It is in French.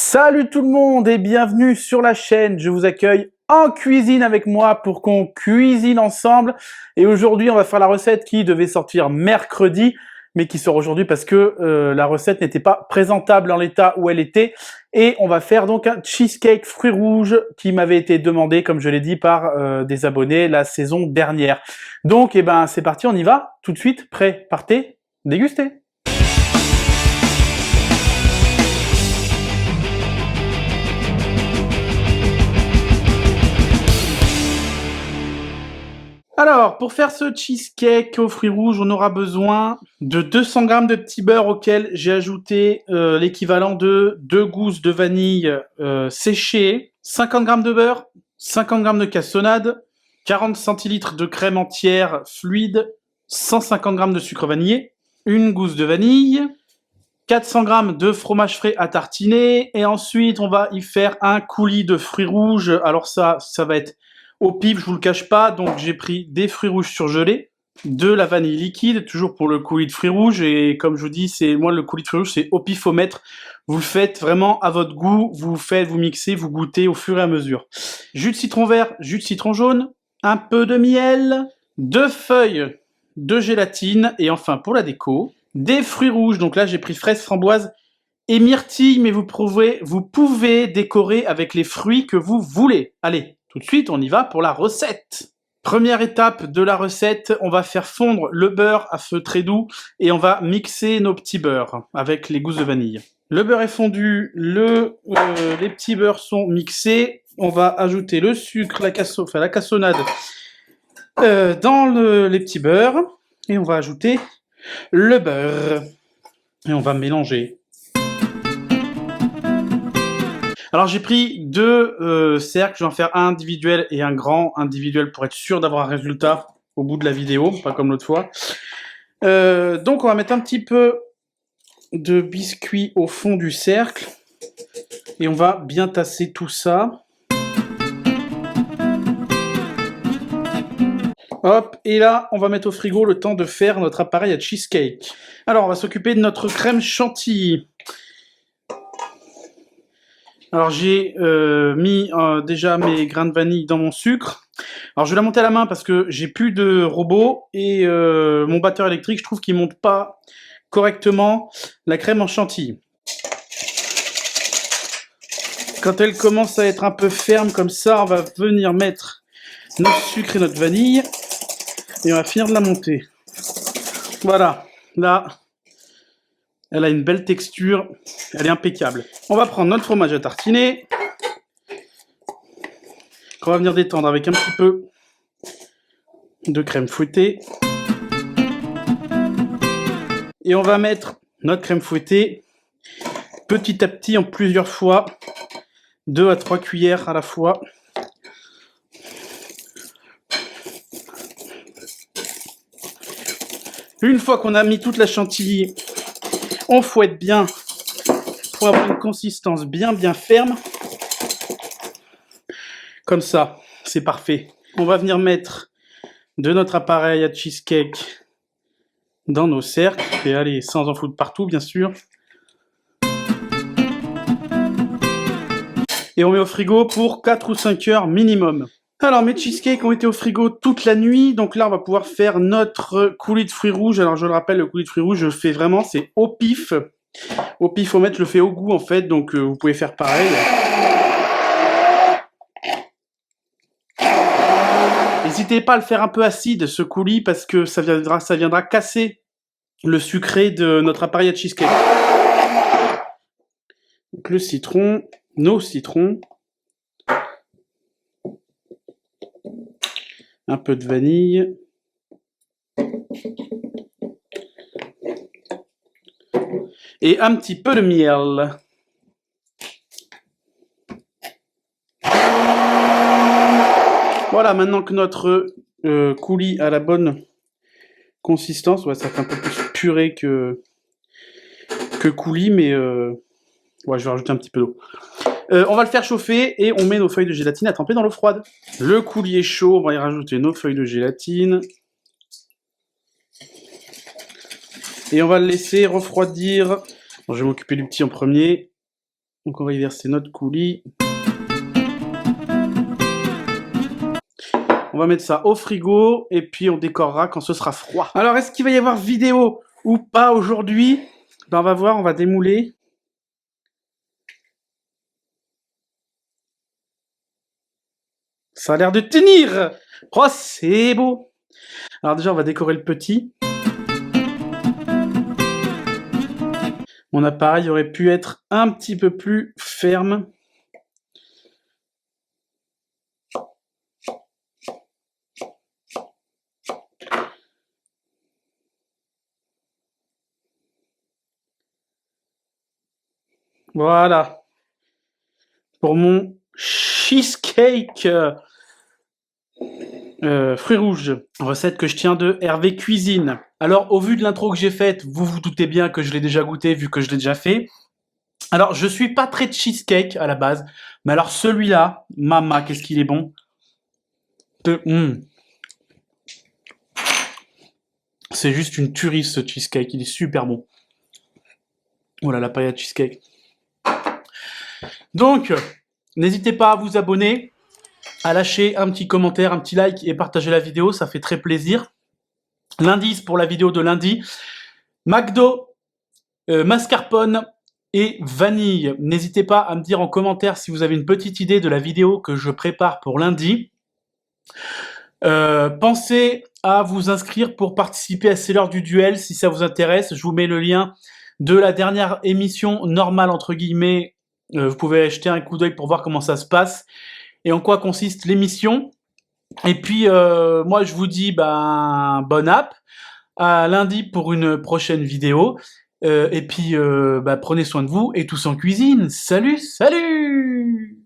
Salut tout le monde et bienvenue sur la chaîne. Je vous accueille en cuisine avec moi pour qu'on cuisine ensemble. Et aujourd'hui, on va faire la recette qui devait sortir mercredi, mais qui sort aujourd'hui parce que la recette n'était pas présentable en l'état où elle était. Et on va faire donc un cheesecake fruits rouges qui m'avait été demandé, comme je l'ai dit, par des abonnés la saison dernière. Donc, c'est parti, on y va. Tout de suite, prêt, partez, dégustez. Alors, pour faire ce cheesecake aux fruits rouges, on aura besoin de 200 g de petit beurre auquel j'ai ajouté l'équivalent de 2 gousses de vanille séchées, 50 g de beurre, 50 g de cassonade, 40 centilitres de crème entière fluide, 150 g de sucre vanillé, une gousse de vanille, 400 g de fromage frais à tartiner, et ensuite on va y faire un coulis de fruits rouges. Alors ça va être au pif, je vous le cache pas, donc j'ai pris des fruits rouges surgelés, de la vanille liquide, toujours pour le coulis de fruits rouges, et comme je vous dis, moi le coulis de fruits rouges c'est au pifomètre, vous le faites vraiment à votre goût, vous mixez, vous goûtez au fur et à mesure. Jus de citron vert, jus de citron jaune, un peu de miel, 2 feuilles de gélatine, et enfin pour la déco, des fruits rouges, donc là j'ai pris fraises, framboises et myrtilles, mais vous pouvez décorer avec les fruits que vous voulez. Allez, tout de suite, on y va pour la recette. Première étape de la recette, on va faire fondre le beurre à feu très doux et on va mixer nos petits beurres avec les gousses de vanille. Le beurre est fondu, les petits beurres sont mixés. On va ajouter le sucre, la cassonade dans les petits beurres et on va ajouter le beurre et on va mélanger. Alors j'ai pris deux cercles, je vais en faire un individuel et un grand individuel pour être sûr d'avoir un résultat au bout de la vidéo, pas comme l'autre fois. Donc on va mettre un petit peu de biscuit au fond du cercle et on va bien tasser tout ça. Hop, et là on va mettre au frigo le temps de faire notre appareil à cheesecake. Alors on va s'occuper de notre crème chantilly. Alors j'ai mis déjà mes grains de vanille dans mon sucre. Alors je vais la monter à la main parce que j'ai plus de robot et mon batteur électrique, je trouve qu'il monte pas correctement la crème en chantilly. Quand elle commence à être un peu ferme comme ça, on va venir mettre notre sucre et notre vanille et on va finir de la monter. Voilà, là, elle a une belle texture, elle est impeccable. On va prendre notre fromage à tartiner, qu'on va venir détendre avec un petit peu de crème fouettée. Et on va mettre notre crème fouettée petit à petit en plusieurs fois, 2 à 3 cuillères à la fois. Une fois qu'on a mis toute la chantilly, on fouette bien pour avoir une consistance bien ferme. Comme ça, c'est parfait. On va venir mettre de notre appareil à cheesecake dans nos cercles. Et allez, sans en foutre partout, bien sûr. Et on met au frigo pour 4 ou 5 heures minimum. Alors, mes cheesecakes ont été au frigo toute la nuit. Donc là, on va pouvoir faire notre coulis de fruits rouges. Alors, je le rappelle, le coulis de fruits rouges, je le fais vraiment, c'est au pif. Au pifomètre, je le fais au goût, en fait. Donc, vous pouvez faire pareil. N'hésitez pas à le faire un peu acide, ce coulis, parce que ça viendra casser le sucré de notre appareil à cheesecake. Donc le citron, nos citrons, un peu de vanille, et un petit peu de miel. Voilà, maintenant que notre coulis a la bonne consistance, ouais, ça fait un peu plus purée que coulis, mais ouais, je vais rajouter un petit peu d'eau. On va le faire chauffer et on met nos feuilles de gélatine à tremper dans l'eau froide. Le coulis est chaud, on va y rajouter nos feuilles de gélatine. Et on va le laisser refroidir. Bon, je vais m'occuper du petit en premier. Donc on va y verser notre coulis. On va mettre ça au frigo et puis on décorera quand ce sera froid. Alors, est-ce qu'il va y avoir vidéo ou pas aujourd'hui? Ben, on va voir, on va démouler. Ça a l'air de tenir. Oh, c'est beau. Alors déjà, on va décorer le petit. Mon appareil aurait pu être un petit peu plus ferme. Voilà. Pour mon cheesecake fruits rouges. Recette que je tiens de Hervé Cuisine. Alors, au vu de l'intro que j'ai faite, vous vous doutez bien que je l'ai déjà goûté, vu que je l'ai déjà fait. Alors, je suis pas très cheesecake à la base, mais alors celui-là, mama, qu'est-ce qu'il est bon. C'est juste une tuerie ce cheesecake, il est super bon. Voilà la paille à cheesecake. Donc, n'hésitez pas à vous abonner, à lâcher un petit commentaire, un petit like et partager la vidéo, ça fait très plaisir. L'indice pour la vidéo de lundi, McDo, mascarpone et vanille. N'hésitez pas à me dire en commentaire si vous avez une petite idée de la vidéo que je prépare pour lundi. Pensez à vous inscrire pour participer à C'est l'heure du duel si ça vous intéresse. Je vous mets le lien de la dernière émission normale entre guillemets. Vous pouvez jeter un coup d'œil pour voir comment ça se passe et en quoi consiste l'émission. Et puis moi je vous dis bonne app, à lundi pour une prochaine vidéo. Et puis prenez soin de vous et tous en cuisine. Salut, salut!